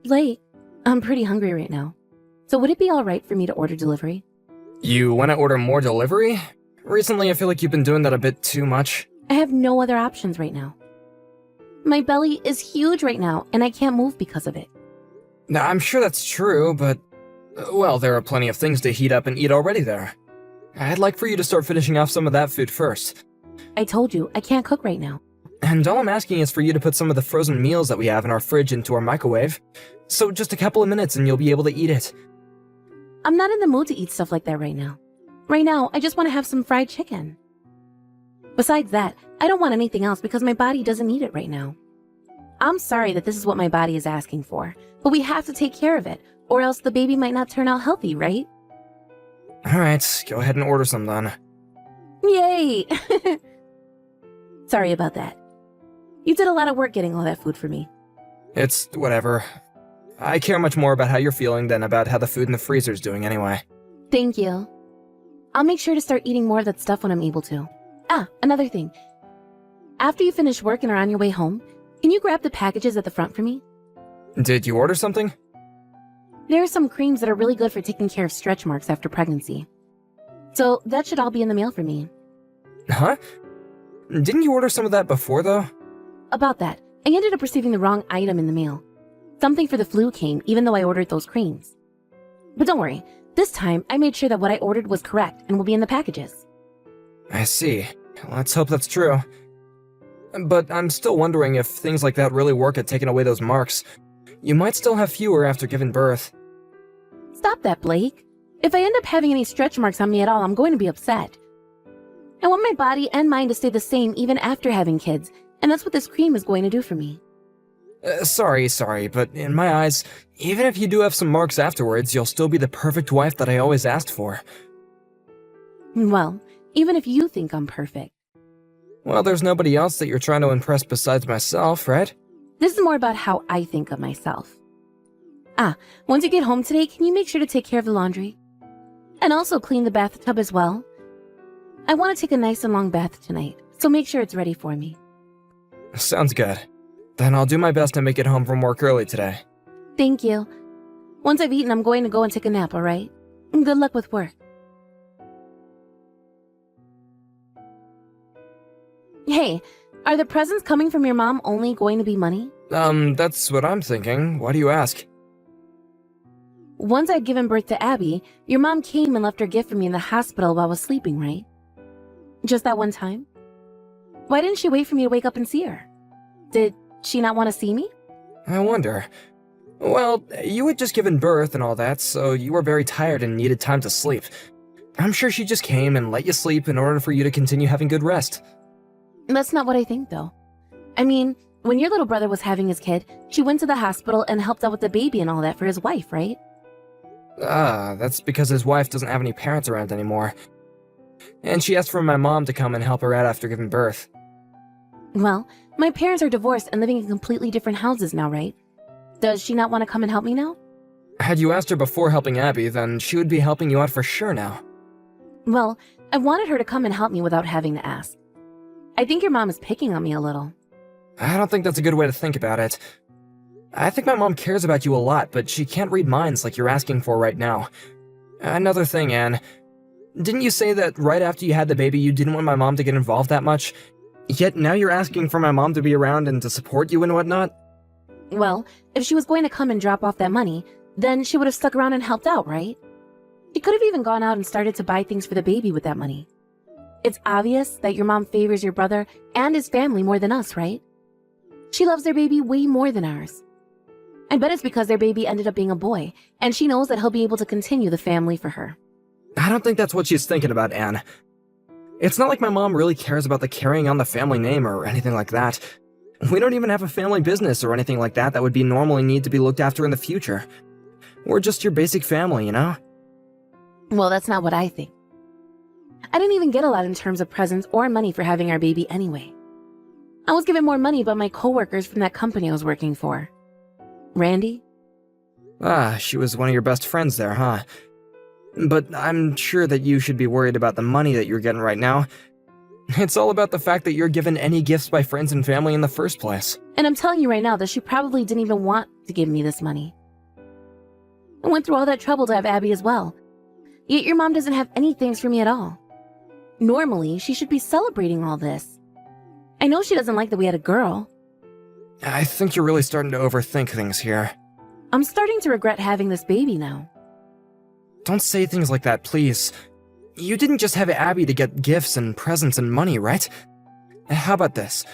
Blake, I'm pretty hungry right now. So would it be alright for me to order delivery? You want to order more delivery? Recently, I feel like you've been doing that a bit too much. I have no other options right now. My belly is huge right now, and I can't move because of it. Now, I'm sure that's true, but... Well, there are plenty of things to heat up and eat already there. I'd like for you to start finishing off some of that food first. I told you, I can't cook right now. And all I'm asking is for you to put some of the frozen meals that we have in our fridge into our microwave. So just a couple of minutes and you'll be able to eat it. I'm not in the mood to eat stuff like that right now. Right now, I just want to have some fried chicken. Besides that, I don't want anything else because my body doesn't need it right now. I'm sorry that this is what my body is asking for, but we have to take care of it, or else the baby might not turn out healthy, right? Alright, go ahead and order some then. Yay! Sorry about that. You did a lot of work getting all that food for me. It's whatever. I care much more about how you're feeling than about how the food in the freezer's doing anyway. Thank you. I'll make sure to start eating more of that stuff when I'm able to. Ah, another thing. After you finish work and are on your way home, can you grab the packages at the front for me? Did you order something? There are some creams that are really good for taking care of stretch marks after pregnancy. So that should all be in the mail for me. Huh? Didn't you order some of that before, though? About that, I ended up receiving the wrong item in the mail. Something for the flu came, even though I ordered those creams. But don't worry, this time I made sure that what I ordered was correct and will be in the packages. I see. Let's hope that's true. But I'm still wondering if things like that really work at taking away those marks. You might still have fewer after giving birth. Stop that, Blake. If I end up having any stretch marks on me at all, I'm going to be upset. I want my body and mind to stay the same even after having kids, and that's what this cream is going to do for me. Sorry, but in my eyes, even if you do have some marks afterwards, you'll still be the perfect wife that I always asked for. Well, even if you think I'm perfect. Well, there's nobody else that you're trying to impress besides myself, right? This is more about how I think of myself. Ah, once you get home today, can you make sure to take care of the laundry? And also clean the bathtub as well? I want to take a nice and long bath tonight, so make sure it's ready for me. Sounds good. Then I'll do my best to make it home from work early today. Thank you. Once I've eaten, I'm going to go and take a nap, alright? Good luck with work. Hey, are the presents coming from your mom only going to be money? That's what I'm thinking. Why do you ask? Once I'd given birth to Abby, your mom came and left her gift for me in the hospital while I was sleeping, right? Just that one time? Why didn't she wait for me to wake up and see her? Did she not want to see me? I wonder. Well, you had just given birth and all that, so you were very tired and needed time to sleep. I'm sure she just came and let you sleep in order for you to continue having good rest. That's not what I think, though. I mean, when your little brother was having his kid, she went to the hospital and helped out with the baby and all that for his wife, right? That's because his wife doesn't have any parents around anymore. And she asked for my mom to come and help her out after giving birth. Well, my parents are divorced and living in completely different houses now, right? Does she not want to come and help me now? Had you asked her before helping Abby, then she would be helping you out for sure now. Well, I wanted her to come and help me without having to ask. I think your mom is picking on me a little. I don't think that's a good way to think about it. I think my mom cares about you a lot, but she can't read minds like you're asking for right now. Another thing, Anne. Didn't you say that right after you had the baby you didn't want my mom to get involved that much? Yet now you're asking for my mom to be around and to support you and whatnot? Well, if she was going to come and drop off that money, then she would have stuck around and helped out, right? She could have even gone out and started to buy things for the baby with that money. It's obvious that your mom favors your brother and his family more than us, right? She loves their baby way more than ours. I bet it's because their baby ended up being a boy, and she knows that he'll be able to continue the family for her. I don't think that's what she's thinking about, Anne. It's not like my mom really cares about the carrying on the family name or anything like that. We don't even have a family business or anything like that would be normally need to be looked after in the future. We're just your basic family, you know? Well, that's not what I think. I didn't even get a lot in terms of presents or money for having our baby anyway. I was given more money by my coworkers from that company I was working for. Randy? She was one of your best friends there, huh? But I'm sure that you should be worried about the money that you're getting right now. It's all about the fact that you're given any gifts by friends and family in the first place. And I'm telling you right now that she probably didn't even want to give me this money. I went through all that trouble to have Abby as well. Yet your mom doesn't have any thanks for me at all. Normally, she should be celebrating all this. I know she doesn't like that we had a girl. I think you're really starting to overthink things here. I'm starting to regret having this baby now. Don't say things like that, please. You didn't just have Abby to get gifts and presents and money, right? How about this?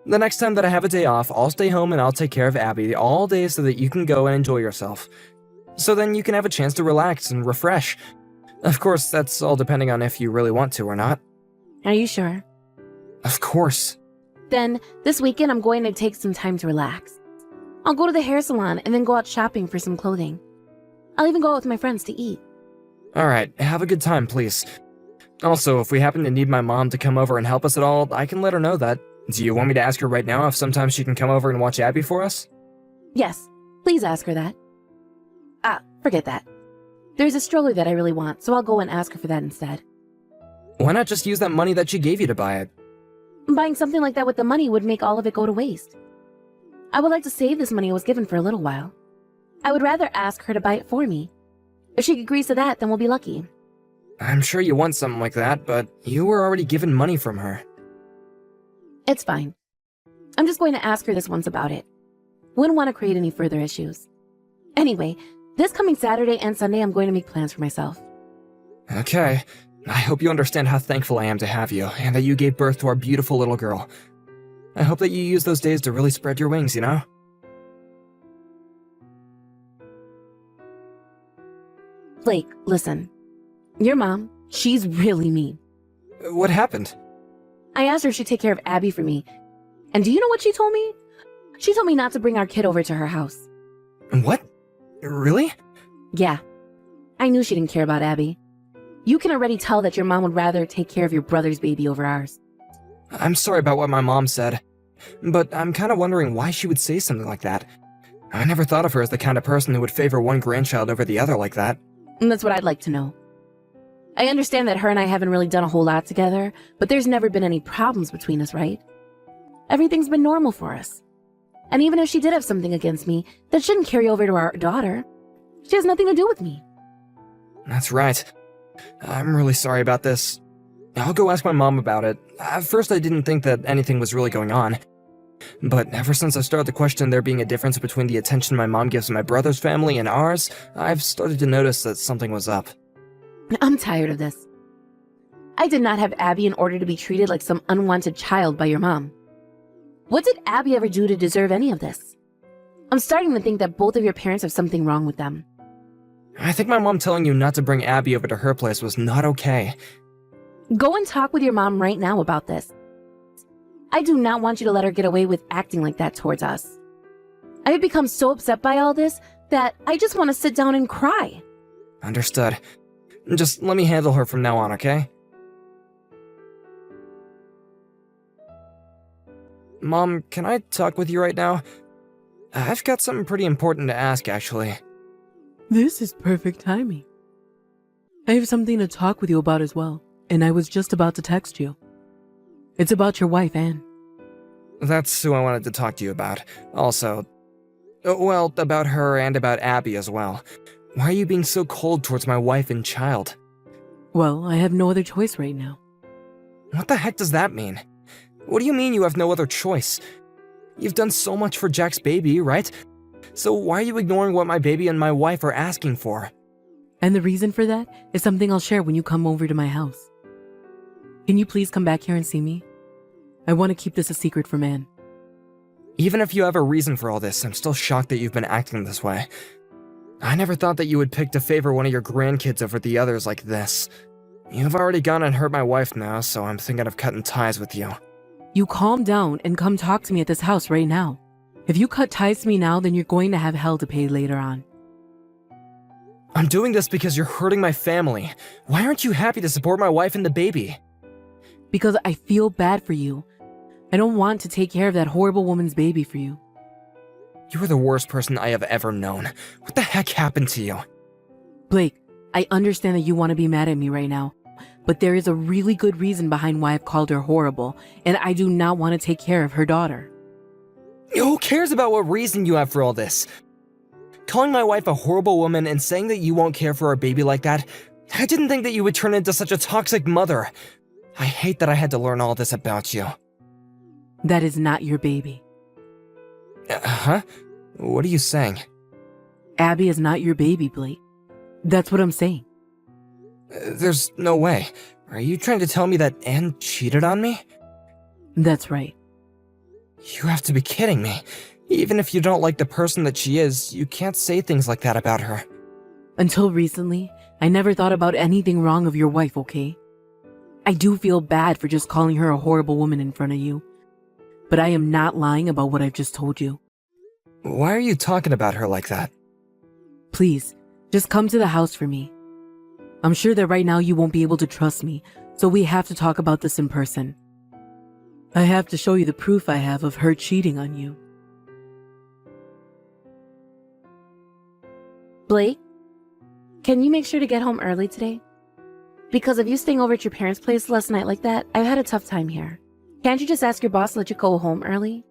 The next time that I have a day off, I'll stay home and I'll take care of Abby all day so that you can go and enjoy yourself. So then you can have a chance to relax and refresh. Of course, that's all depending on if you really want to or not. Are you sure? Of course. Then, this weekend I'm going to take some time to relax. I'll go to the hair salon and then go out shopping for some clothing. I'll even go out with my friends to eat. Alright, have a good time, please. Also, if we happen to need my mom to come over and help us at all, I can let her know that. Do you want me to ask her right now if sometimes she can come over and watch Abby for us? Yes, please ask her that. Forget that. There's a stroller that I really want, so I'll go and ask her for that instead. Why not just use that money that she gave you to buy it? Buying something like that with the money would make all of it go to waste. I would like to save this money I was given for a little while. I would rather ask her to buy it for me. If she agrees to that, then we'll be lucky. I'm sure you want something like that, but you were already given money from her. It's fine. I'm just going to ask her this once about it. Wouldn't want to create any further issues. Anyway, this coming Saturday and Sunday I'm going to make plans for myself. Okay. I hope you understand how thankful I am to have you, and that you gave birth to our beautiful little girl. I hope that you use those days to really spread your wings, you know? Blake, listen. Your mom, she's really mean. What happened? I asked her if she'd take care of Abby for me. And do you know what she told me? She told me not to bring our kid over to her house. What? Really? Yeah. I knew she didn't care about Abby. You can already tell that your mom would rather take care of your brother's baby over ours. I'm sorry about what my mom said, but I'm kind of wondering why she would say something like that. I never thought of her as the kind of person who would favor one grandchild over the other like that. And that's what I'd like to know. I understand that her and I haven't really done a whole lot together, but there's never been any problems between us, right? Everything's been normal for us. And even if she did have something against me, that shouldn't carry over to our daughter. She has nothing to do with me. That's right. I'm really sorry about this. I'll go ask my mom about it. At first I didn't think that anything was really going on. But ever since I started to question there being a difference between the attention my mom gives my brother's family and ours, I've started to notice that something was up. I'm tired of this. I did not have Abby in order to be treated like some unwanted child by your mom. What did Abby ever do to deserve any of this? I'm starting to think that both of your parents have something wrong with them. I think my mom telling you not to bring Abby over to her place was not okay. Go and talk with your mom right now about this. I do not want you to let her get away with acting like that towards us. I have become so upset by all this that I just want to sit down and cry. Understood. Just let me handle her from now on, okay? Mom, can I talk with you right now? I've got something pretty important to ask, actually. This is perfect timing. I have something to talk with you about as well, and I was just about to text you. It's about your wife, Anne. That's who I wanted to talk to you about. Also, well, about her and about Abby as well. Why are you being so cold towards my wife and child? Well, I have no other choice right now. What the heck does that mean? What do you mean you have no other choice? You've done so much for Jack's baby, right? So why are you ignoring what my baby and my wife are asking for? And the reason for that is something I'll share when you come over to my house. Can you please come back here and see me? I want to keep this a secret from Anne. Even if you have a reason for all this, I'm still shocked that you've been acting this way. I never thought that you would pick to favor one of your grandkids over the others like this. You've already gone and hurt my wife now, so I'm thinking of cutting ties with you. You calm down and come talk to me at this house right now. If you cut ties to me now, then you're going to have hell to pay later on. I'm doing this because you're hurting my family. Why aren't you happy to support my wife and the baby? Because I feel bad for you. I don't want to take care of that horrible woman's baby for you. You are the worst person I have ever known. What the heck happened to you? Blake, I understand that you want to be mad at me right now, but there is a really good reason behind why I've called her horrible, and I do not want to take care of her daughter. Who cares about what reason you have for all this? Calling my wife a horrible woman and saying that you won't care for our baby like that? I didn't think that you would turn into such a toxic mother. I hate that I had to learn all this about you. That is not your baby. Huh? What are you saying? Abby is not your baby, Blake. That's what I'm saying. There's no way. Are you trying to tell me that Anne cheated on me? That's right. You have to be kidding me. Even if you don't like the person that she is, you can't say things like that about her. Until recently, I never thought about anything wrong of your wife, okay? I do feel bad for just calling her a horrible woman in front of you. But I am not lying about what I've just told you. Why are you talking about her like that? Please, just come to the house for me. I'm sure that right now you won't be able to trust me, so we have to talk about this in person. I have to show you the proof I have of her cheating on you. Blake, can you make sure to get home early today? Because of you staying over at your parents' place last night like that, I've had a tough time here. Can't you just ask your boss to let you go home early?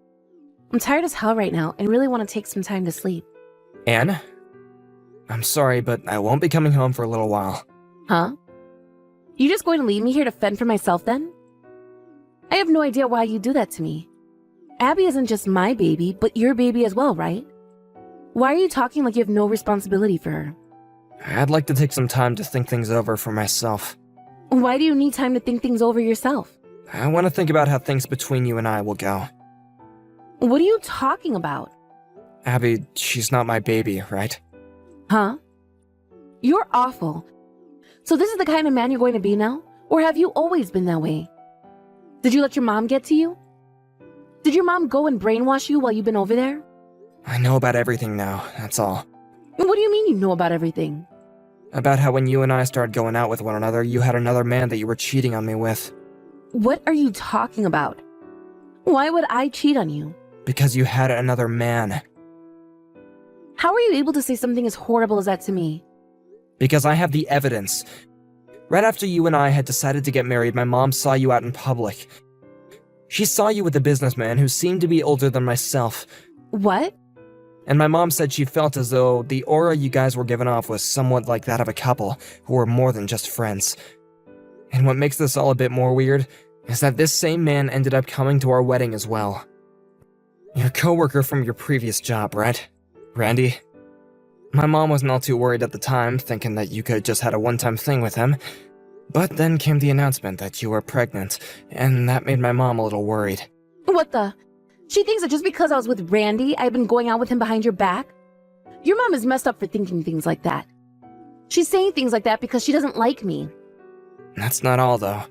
I'm tired as hell right now and really want to take some time to sleep. Anne? I'm sorry, but I won't be coming home for a little while. Huh? You just going to leave me here to fend for myself then? I have no idea why you do that to me. Abby isn't just my baby, but your baby as well, right? Why are you talking like you have no responsibility for her? I'd like to take some time to think things over for myself. Why do you need time to think things over yourself? I want to think about how things between you and I will go. What are you talking about? Abby, she's not my baby, right? Huh? You're awful. So this is the kind of man you're going to be now? Or have you always been that way? Did you let your mom get to you? Did your mom go and brainwash you while you've been over there? I know about everything now, that's all. What do you mean you know about everything? About how when you and I started going out with one another, you had another man that you were cheating on me with. What are you talking about? Why would I cheat on you? Because you had another man. How are you able to say something as horrible as that to me? Because I have the evidence. Right after you and I had decided to get married, my mom saw you out in public. She saw you with a businessman who seemed to be older than myself. What? And my mom said she felt as though the aura you guys were giving off was somewhat like that of a couple who were more than just friends. And what makes this all a bit more weird is that this same man ended up coming to our wedding as well. Your coworker from your previous job, right? Randy? My mom wasn't all too worried at the time, thinking that you could have just had a one-time thing with him. But then came the announcement that you were pregnant, and that made my mom a little worried. What the? She thinks that just because I was with Randy, I've been going out with him behind your back? Your mom is messed up for thinking things like that. She's saying things like that because she doesn't like me. That's not all, though.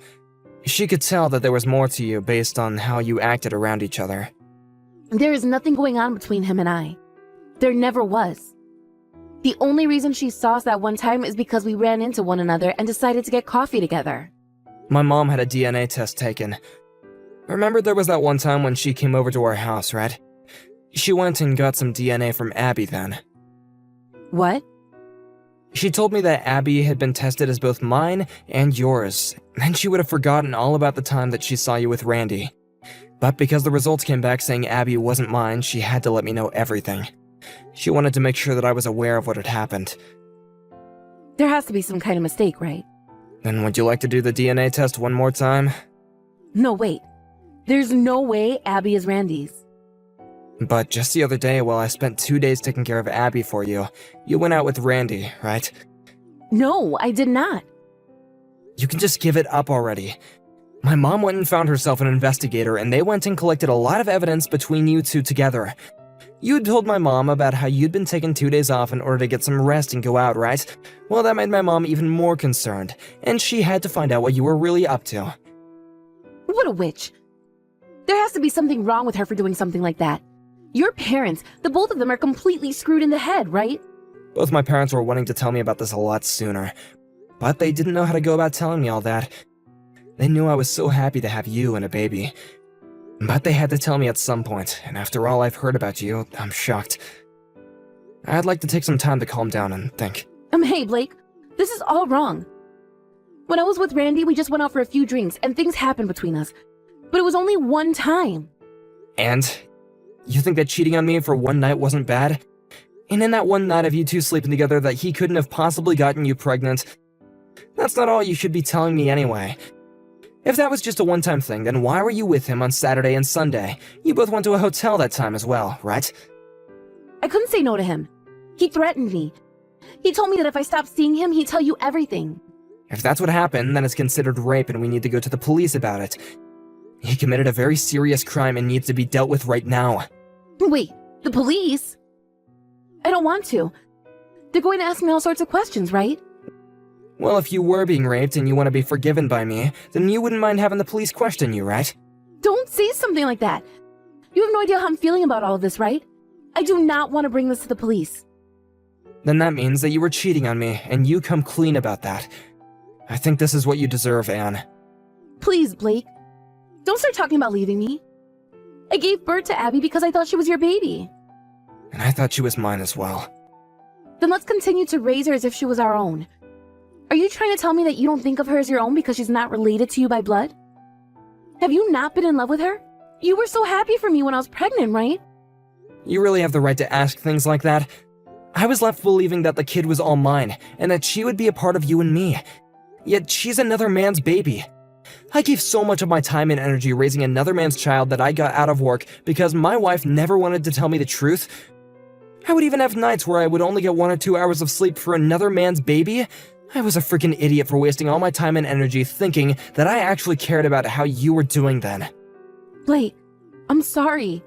She could tell that there was more to you based on how you acted around each other. There is nothing going on between him and I. There never was. The only reason she saw us that one time is because we ran into one another and decided to get coffee together. My mom had a DNA test taken. Remember there was that one time when she came over to our house, right? She went and got some DNA from Abby then. What? She told me that Abby had been tested as both mine and yours, and she would have forgotten all about the time that she saw you with Randy. But because the results came back saying Abby wasn't mine, she had to let me know everything. She wanted to make sure that I was aware of what had happened. There has to be some kind of mistake, right? Then would you like to do the DNA test one more time? No, wait. There's no way Abby is Randy's. But just the other day, while I spent 2 days taking care of Abby for you, you went out with Randy, right? No, I did not. You can just give it up already. My mom went and found herself an investigator, and they went and collected a lot of evidence between you two together. You had told my mom about how you'd been taking 2 days off in order to get some rest and go out, right? Well, that made my mom even more concerned, and she had to find out what you were really up to. What a witch. There has to be something wrong with her for doing something like that. Your parents, the both of them are completely screwed in the head, right? Both my parents were wanting to tell me about this a lot sooner, but they didn't know how to go about telling me all that. They knew I was so happy to have you and a baby. But they had to tell me at some point, and after all I've heard about you, I'm shocked. I'd like to take some time to calm down and think. Hey, Blake, this is all wrong. When I was with Randy, we just went out for a few drinks and things happened between us. But it was only one time. And you think that cheating on me for one night wasn't bad? And in that one night of you two sleeping together that he couldn't have possibly gotten you pregnant? That's not all you should be telling me anyway. If that was just a one-time thing, then why were you with him on Saturday and Sunday? You both went to a hotel that time as well, right? I couldn't say no to him. He threatened me. He told me that if I stopped seeing him, he'd tell you everything. If that's what happened, then it's considered rape and we need to go to the police about it. He committed a very serious crime and needs to be dealt with right now. Wait, the police? I don't want to. They're going to ask me all sorts of questions, right? Well, if you were being raped and you want to be forgiven by me, then you wouldn't mind having the police question you, right? Don't say something like that. You have no idea how I'm feeling about all of this, right? I do not want to bring this to the police. Then that means that you were cheating on me, and you come clean about that. I think this is what you deserve, Anne. Please, Blake. Don't start talking about leaving me. I gave birth to Abby because I thought she was your baby. And I thought she was mine as well. Then let's continue to raise her as if she was our own. Are you trying to tell me that you don't think of her as your own because she's not related to you by blood? Have you not been in love with her? You were so happy for me when I was pregnant, right? You really have the right to ask things like that? I was left believing that the kid was all mine, and that she would be a part of you and me. Yet she's another man's baby. I gave so much of my time and energy raising another man's child that I got out of work because my wife never wanted to tell me the truth. I would even have nights where I would only get 1 or 2 hours of sleep for another man's baby. I was a freaking idiot for wasting all my time and energy thinking that I actually cared about how you were doing then. Blake, I'm sorry.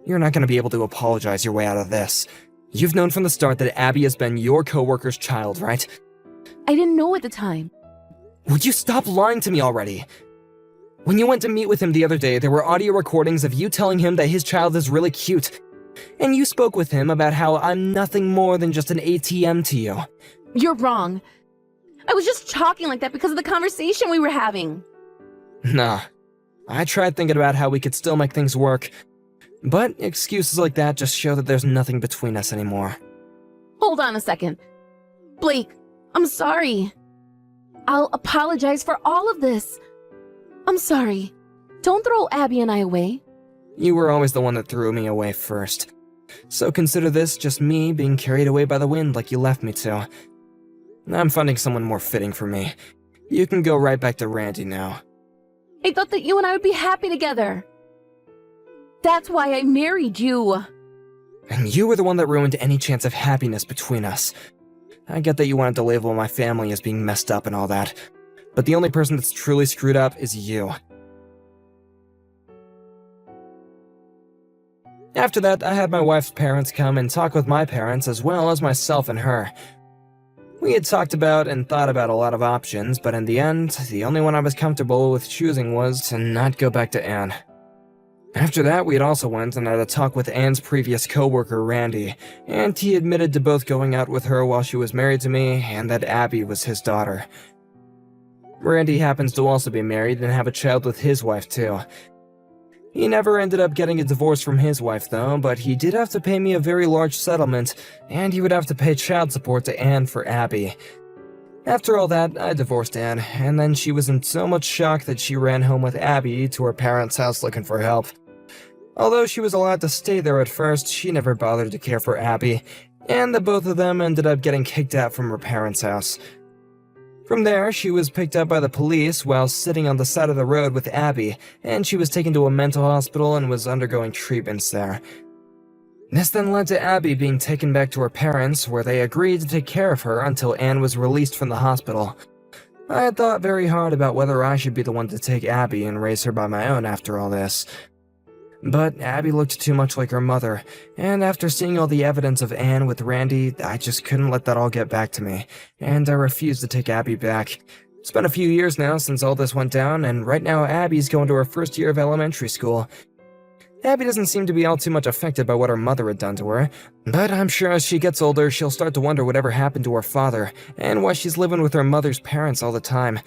You're not going to be able to apologize your way out of this. You've known from the start that Abby has been your coworker's child, right? I didn't know at the time. Would you stop lying to me already? When you went to meet with him the other day, there were audio recordings of you telling him that his child is really cute. And you spoke with him about how I'm nothing more than just an ATM to you. You're wrong. I was just talking like that because of the conversation we were having. Nah. I tried thinking about how we could still make things work. But excuses like that just show that there's nothing between us anymore. Hold on a second. Blake, I'm sorry. I'll apologize for all of this. I'm sorry. Don't throw Abby and I away. You were always the one that threw me away first. So consider this just me being carried away by the wind like you left me to. I'm finding someone more fitting for me. You can go right back to Randy now. I thought that you and I would be happy together. That's why I married you. And you were the one that ruined any chance of happiness between us. I get that you wanted to label my family as being messed up and all that, but the only person that's truly screwed up is you. After that, I had my wife's parents come and talk with my parents as well as myself and her. We had talked about and thought about a lot of options, but in the end, the only one I was comfortable with choosing was to not go back to Anne. After that, we had also went and had a talk with Anne's previous coworker, Randy, and he admitted to both going out with her while she was married to me and that Abby was his daughter. Randy happens to also be married and have a child with his wife too. He never ended up getting a divorce from his wife though, but he did have to pay me a very large settlement, and he would have to pay child support to Anne for Abby. After all that, I divorced Anne, and then she was in so much shock that she ran home with Abby to her parents' house looking for help. Although she was allowed to stay there at first, she never bothered to care for Abby, and the both of them ended up getting kicked out from her parents' house. From there, she was picked up by the police while sitting on the side of the road with Abby, and she was taken to a mental hospital and was undergoing treatments there. This then led to Abby being taken back to her parents, where they agreed to take care of her until Anne was released from the hospital. I had thought very hard about whether I should be the one to take Abby and raise her by my own after all this. But Abby looked too much like her mother, and after seeing all the evidence of Anne with Randy, I just couldn't let that all get back to me, and I refused to take Abby back. It's been a few years now since all this went down, and right now Abby's going to her first year of elementary school. Abby doesn't seem to be all too much affected by what her mother had done to her, but I'm sure as she gets older, she'll start to wonder whatever happened to her father, and why she's living with her mother's parents all the time.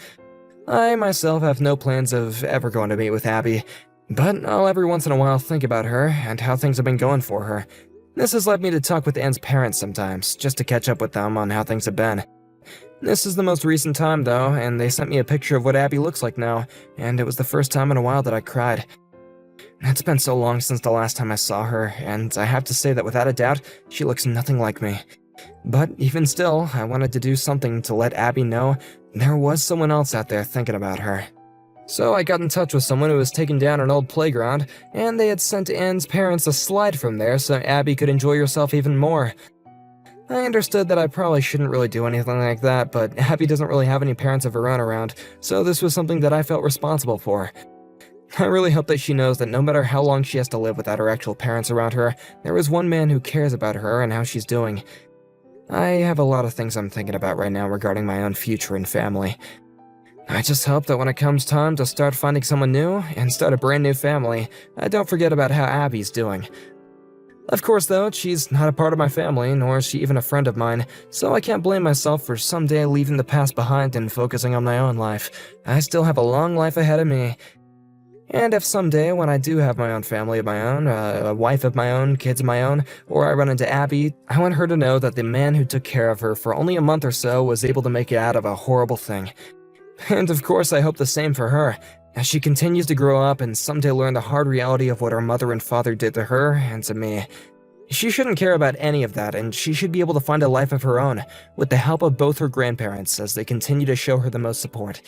I myself have no plans of ever going to meet with Abby, but I'll every once in a while think about her and how things have been going for her. This has led me to talk with Anne's parents sometimes, just to catch up with them on how things have been. This is the most recent time, though, and they sent me a picture of what Abby looks like now, and it was the first time in a while that I cried. It's been so long since the last time I saw her, and I have to say that without a doubt, she looks nothing like me. But even still, I wanted to do something to let Abby know there was someone else out there thinking about her. So I got in touch with someone who was taking down an old playground, and they had sent Anne's parents a slide from there so Abby could enjoy herself even more. I understood that I probably shouldn't really do anything like that, but Abby doesn't really have any parents of her own around, so this was something that I felt responsible for. I really hope that she knows that no matter how long she has to live without her actual parents around her, there is one man who cares about her and how she's doing. I have a lot of things I'm thinking about right now regarding my own future and family. I just hope that when it comes time to start finding someone new and start a brand new family, I don't forget about how Abby's doing. Of course, though, she's not a part of my family, nor is she even a friend of mine, so I can't blame myself for someday leaving the past behind and focusing on my own life. I still have a long life ahead of me. And if someday, when I do have my own family of my own, a wife of my own, kids of my own, or I run into Abby, I want her to know that the man who took care of her for only a month or so was able to make it out of a horrible thing. And of course, I hope the same for her, as she continues to grow up and someday learn the hard reality of what her mother and father did to her and to me. She shouldn't care about any of that, and she should be able to find a life of her own, with the help of both her grandparents as they continue to show her the most support.